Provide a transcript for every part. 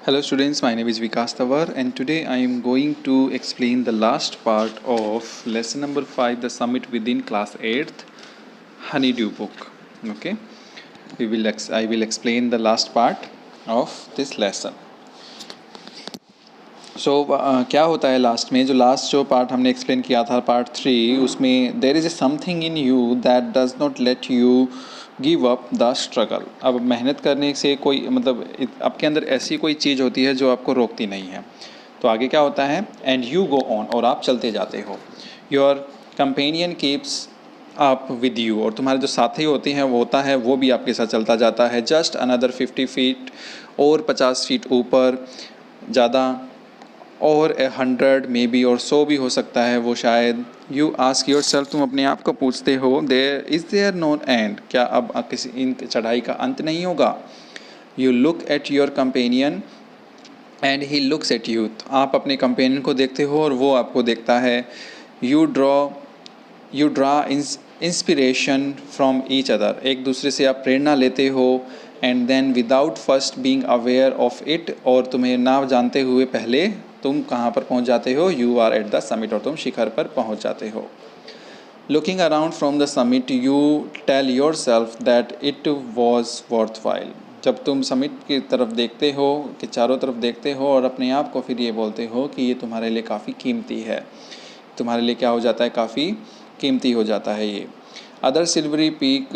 Hello students, my name is Vikas Tawar and today I am going to explain the last part of lesson number 5, the summit within class 8th Honeydew book. Okay, I will explain the last part of this lesson. क्या होता है last में, जो part हमने explain किया था part 3, उसमें there is something in you that does not let you give up the struggle. अब मेहनत करने से कोई आपके अंदर ऐसी कोई चीज़ होती है जो आपको रोकती नहीं है. तो आगे क्या होता है, एंड यू गो ऑन, और आप चलते जाते हो. योर कंपेनियन कीप्स आप विद यू, और तुम्हारे जो साथी होते हैं वो भी आपके साथ चलता जाता है. जस्ट अनदर 50 फीट, और 50 फीट ऊपर, ज़्यादा, और 100 मे बी, और 100 भी हो सकता है वो शायद. यू आस्क योर सेल्फ, तुम अपने आप को पूछते हो, देयर नो एंड, क्या अब किसी इन चढ़ाई का अंत नहीं होगा. You look at your companion and he looks at you, आप अपने कंपेनियन को देखते हो और वो आपको देखता है. You draw inspiration from each other, एक दूसरे से आप प्रेरणा लेते हो. And then without first being aware of it, और तुम्हें ना जानते हुए पहले तुम कहाँ पर पहुँच जाते हो, you are at the summit, और तुम शिखर पर पहुँच जाते हो. Looking around from the summit you tell yourself that it was worthwhile. जब तुम समिट की तरफ देखते हो, कि चारों तरफ देखते हो, और अपने आप को फिर ये बोलते हो कि ये तुम्हारे लिए काफ़ी कीमती है, तुम्हारे लिए क्या हो जाता है, काफ़ी कीमती हो जाता है ये. Other silvery peak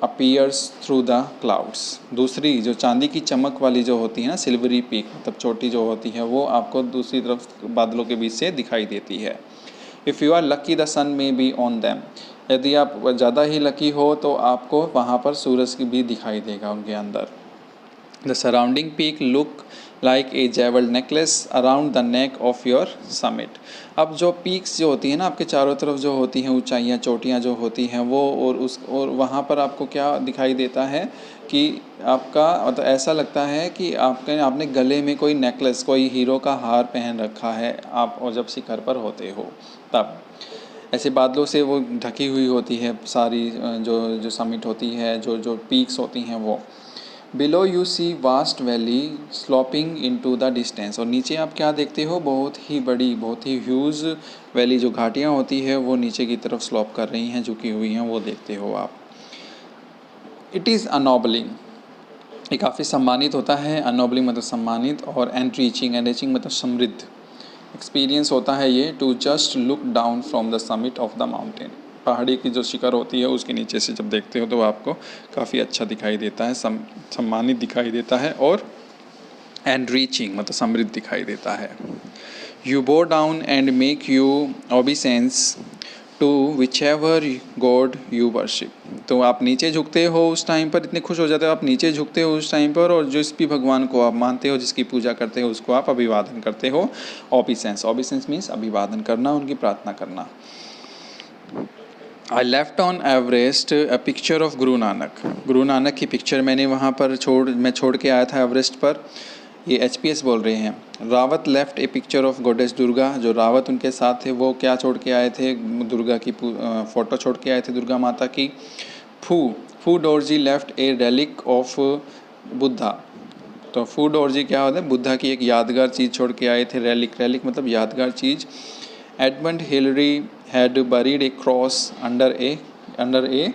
appears through the clouds, दूसरी जो चांदी की चमक वाली जो होती है ना, सिल्वरी पीक मतलब चोटी जो होती है, वो आपको दूसरी तरफ बादलों के बीच से दिखाई देती है. If you are lucky the sun may be on them, यदि आप ज़्यादा ही लकी हो तो आपको वहाँ पर सूरज की भी दिखाई देगा उनके अंदर. The surrounding peak look like a jewelled necklace around the neck of your summit. अब जो पीक्स जो होती हैं ना आपके चारों तरफ जो होती हैं, ऊंचाइयाँ चोटियाँ जो होती हैं वो, और वहाँ पर आपको क्या दिखाई देता है कि आपका मतलब ऐसा लगता है कि आपने गले में कोई नेकलेस, कोई हीरो का हार पहन रखा है आप, और जब शिखर पर होते हो तब ऐसे बादलों से वो ढकी हुई होती है सारी जो समिट होती है, जो पीक्स होती हैं वो. Below you see vast valley sloping into the distance, और नीचे आप क्या देखते हो, बहुत ही बड़ी, बहुत ही ह्यूज वैली, जो घाटियाँ होती है वो नीचे की तरफ स्लोप कर रही हैं, झुकी हुई हैं, वो देखते हो आप. इट इज़ अनोबलिंग, ये काफ़ी सम्मानित होता है. अनोबलिंग मतलब सम्मानित, और एनरिचिंग मतलब समृद्ध एक्सपीरियंस होता है ये. To just look down from the summit of the mountain, पहाड़ी की जो शिखर होती है उसके नीचे से जब देखते हो तो आपको काफ़ी अच्छा दिखाई देता है, सम्मानित दिखाई देता है, और एनरिचिंग मतलब समृद्ध दिखाई देता है. You bow down and make you obeisance to which ever god you worship, तो आप नीचे झुकते हो उस टाइम पर, इतने खुश हो जाते हो आप नीचे झुकते हो उस टाइम पर, और जिस भी भगवान को आप मानते हो, जिसकी पूजा करते हो, उसको आप अभिवादन करते हो. ओबीसेंस मीन्स अभिवादन करना, उनकी प्रार्थना करना. I left on Everest a picture of Guru Nanak की पिक्चर मैंने वहाँ पर छोड़ के आया था एवरेस्ट पर. ये HPS बोल रहे हैं. Rawat left A picture of goddess Durga, जो रावत उनके साथ थे वो क्या छोड़ के आए थे, दुर्गा की फ़ोटो छोड़ के आए थे, दुर्गा माता की. Phu Dorji left a relic of Buddha, तो फू डोरजी क्या होता है, बुद्धा की एक यादगार चीज़ छोड़ के आए थे. रेलिक मतलब यादगार चीज़. Edmund Hillary had buried a cross under a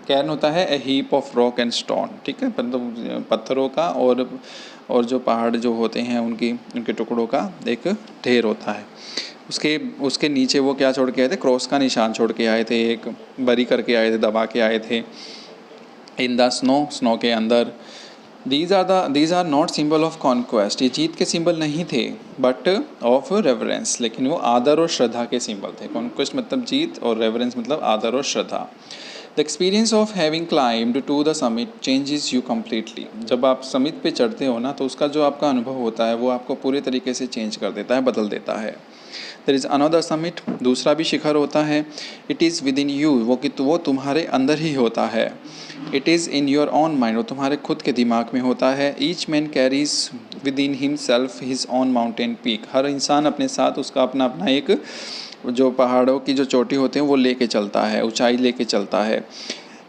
cairn होता है a heap of rock and stone, ठीक है, मतलब पत्थरों का और जो पहाड़ जो होते हैं उनके टुकड़ों का एक ढेर होता है. उसके नीचे वो क्या छोड़ के आए थे, क्रॉस का निशान छोड़ के आए थे, एक बरी करके आए थे, दबा के आए थे. इन द स्नो के अंदर. These are not symbol of conquest, ये जीत के सिंबल नहीं थे, बट ऑफ रेवरेंस, लेकिन वो आदर और श्रद्धा के सिंबल थे. कॉन्क्वेस्ट मतलब जीत, और रेवरेंस मतलब आदर और श्रद्धा. The experience of having climbed to the summit changes you completely, जब आप समिट पे चढ़ते हो ना तो उसका जो आपका अनुभव होता है वो आपको पूरे तरीके से चेंज कर देता है, बदल देता है. देयर इज़ अनदर समिट, दूसरा भी शिखर होता है. It is within you, वो तुम्हारे अंदर ही होता है. It is in your own mind, वो तुम्हारे खुद के दिमाग में होता है. Each man carries within himself his own mountain peak, हर इंसान अपने साथ उसका अपना अपना एक जो पहाड़ों की जो चोटी होते हैं वो लेके चलता है, ऊंचाई लेके चलता है.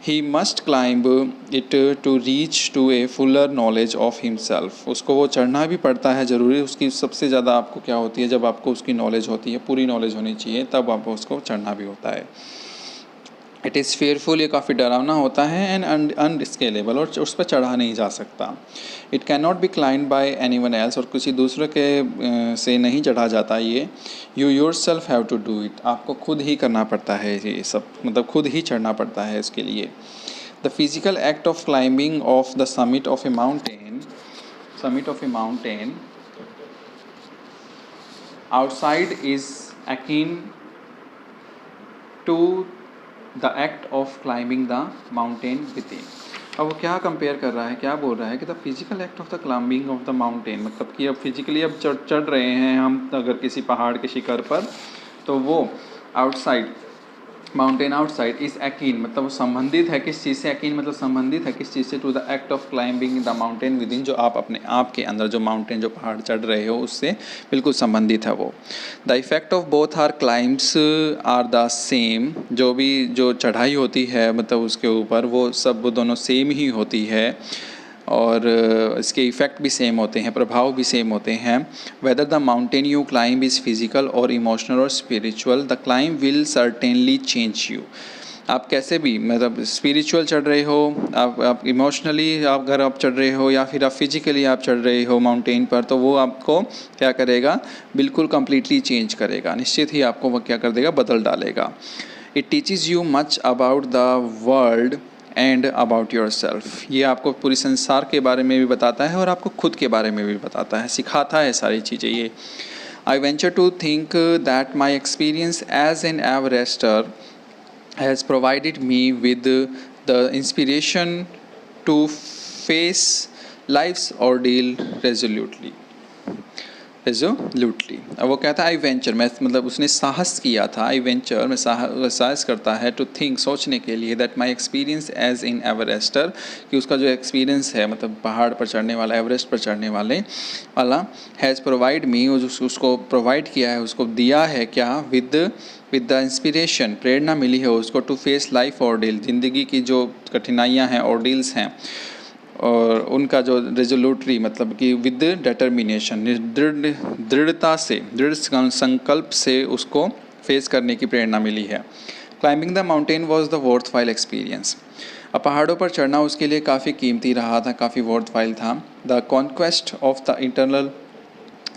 He must climb it to reach to a fuller knowledge of himself. उसको वो चढ़ना भी पड़ता है, ज़रूरी उसकी सबसे ज़्यादा आपको क्या होती है, जब आपको उसकी नॉलेज होती है, पूरी नॉलेज होनी चाहिए, तब आपको उसको चढ़ना भी होता है। इट इज़ फेयरफुल, ये काफ़ी डरावना होता है, एंड अनस्केलेबल, और उस पर चढ़ा नहीं जा सकता। It can not be climb by anyone else, और किसी दूसरे के से नहीं चढ़ा जाता ये। You yourself have to do it, आपको खुद ही करना पड़ता है ये सब, मतलब खुद ही चढ़ना पड़ता है इसके लिए। The physical act of climbing of the summit of A mountain outside is akin to the act of climbing the mountain within। अब वो क्या कंपेयर कर रहा है, क्या बोल रहा है कि the physical act of the climbing of the mountain, मतलब कि अब फिजिकली अब चढ़ रहे हैं हम अगर किसी पहाड़ के शिखर पर, तो वो आउटसाइड, माउंटेन आउटसाइड इज एकीन, मतलब वो संबंधित है किस चीज़ से, एकीन मतलब संबंधित है किस चीज़ से, to the act of climbing the mountain within, जो आप अपने आप के अंदर जो माउंटेन जो पहाड़ चढ़ रहे हो उससे बिल्कुल संबंधित है वो। The effect of both our climbs are the same, जो भी जो चढ़ाई होती है मतलब उसके ऊपर वो सब वो दोनों सेम ही होती है, और इसके इफ़ेक्ट भी सेम होते हैं, प्रभाव भी सेम होते हैं। Whether the mountain you climb is physical और इमोशनल और spiritual, the climb will certainly change you. आप कैसे भी मतलब स्पिरिचुअल चढ़ रहे हो, आप इमोशनली आप अगर आप चढ़ रहे हो, या फिर आप फिजिकली आप चढ़ रहे हो माउंटेन पर, तो वो आपको क्या करेगा, बिल्कुल कम्प्लीटली चेंज करेगा, निश्चित ही आपको वो क्या कर देगा, बदल डालेगा। It teaches you much about the world and about your self, ये आपको पूरी संसार के बारे में भी बताता है और आपको खुद के बारे में भी बताता है, सिखाता है सारी चीज़ें ये। I venture to think that my experience as an Everester has provided me with the inspiration to face life's ordeal resolutely। अब वो कहता है आई वेंचर, मैं मतलब उसने साहस किया था, आई वेंचर में साहस करता है, टू थिंक सोचने के लिए, that my experience as in Everester, कि उसका जो एक्सपीरियंस है मतलब पहाड़ पर चढ़ने वाला, एवरेस्ट पर चढ़ने वाला हैज़ प्रोवाइड मी, उसको प्रोवाइड किया है, उसको दिया है क्या, विद द इंस्पिरेशन, प्रेरणा मिली है उसको, टू फेस लाइफ ऑर्डिल, ज़िंदगी की जो कठिनाइयाँ हैं, ऑर्डिल्स हैं, और उनका जो रेजोल्यूटरी मतलब कि विद डिटर्मिनेशन, दृढ़ता से, दृढ़ संकल्प से उसको फेस करने की प्रेरणा मिली है। Climbing the mountain was the worth while experience, अब पहाड़ों पर चढ़ना उसके लिए काफ़ी कीमती रहा था, काफ़ी वर्थ वाइल था। The conquest of the internal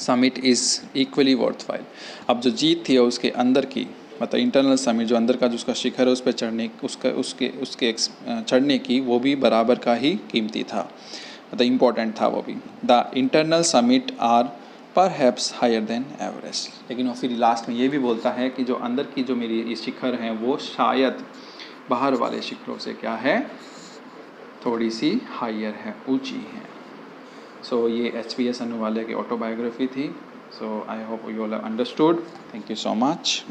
summit is equally worth while, अब जो जीत थी उसके अंदर की, मतलब इंटरनल समिट जो अंदर का जो उसका शिखर है उस पर चढ़ने उसके चढ़ने की, वो भी बराबर का ही कीमती था, मतलब इम्पोर्टेंट था वो भी। The internal summit are perhaps higher than Everest, लेकिन वो फिर लास्ट में ये भी बोलता है कि जो अंदर की जो मेरी ये शिखर हैं वो शायद बाहर वाले शिखरों से क्या है, थोड़ी सी हायर है, ऊंची है। सो ये HPS अनुवाले की ऑटोबायोग्राफी थी। So I hope you all have understood. Thank you so much.